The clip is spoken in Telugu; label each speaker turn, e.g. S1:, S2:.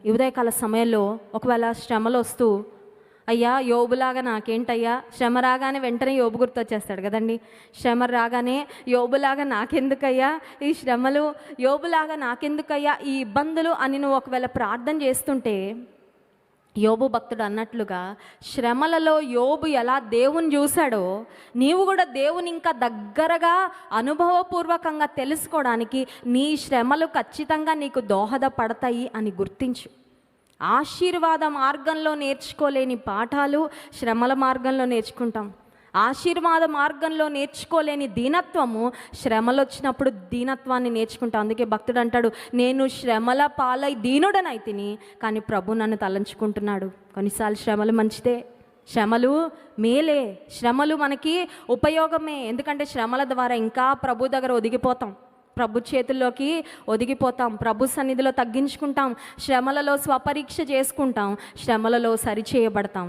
S1: ఈ ఉదయకాల సమయంలో ఒకవేళ శ్రమలు వస్తూ, అయ్యా యోబులాగా నాకేంటయ్యా, శ్రమ రాగానే వెంటనే యోబు గుర్తొచ్చేస్తాడు కదండి. శ్రమ రాగానే యోబులాగా నాకెందుకయ్యా ఈ శ్రమలు, యోబులాగా నాకెందుకయ్యా ఈ ఇబ్బందులు అని నువ్వు ఒకవేళ ప్రార్థన చేస్తుంటే, యోబు భక్తుడు అన్నట్లుగా శ్రమలలో యోబు ఎలా దేవుని చూశాడో, నీవు కూడా దేవుని ఇంకా దగ్గరగా అనుభవపూర్వకంగా తెలుసుకోవడానికి నీ శ్రమలు ఖచ్చితంగా నీకు దోహదపడతాయి అని గుర్తించు. ఆశీర్వాద మార్గంలో నేర్చుకోలేని పాఠాలు శ్రమల మార్గంలో నేర్చుకుంటాం. ఆశీర్వాద మార్గంలో నేర్చుకోలేని దీనత్వము శ్రమలు వచ్చినప్పుడు దీనత్వాన్ని నేర్చుకుంటాం. అందుకే భక్తుడు అంటాడు, నేను శ్రమల పాలై దీనుడనైతిని, కానీ ప్రభు నన్ను తలంచుకుంటున్నాడు. కొన్నిసార్లు శ్రమలు మంచిదే, శ్రమలు మేలే, శ్రమలు మనకి ఉపయోగమే. ఎందుకంటే శ్రమల ద్వారా ఇంకా ప్రభు దగ్గర ఒదిగిపోతాం, ప్రభు చేతుల్లోకి ఒదిగిపోతాం, ప్రభు సన్నిధిలో తగ్గించుకుంటాం, శ్రమలలో స్వపరీక్ష చేసుకుంటాం, శ్రమలలో సరిచేయబడతాం.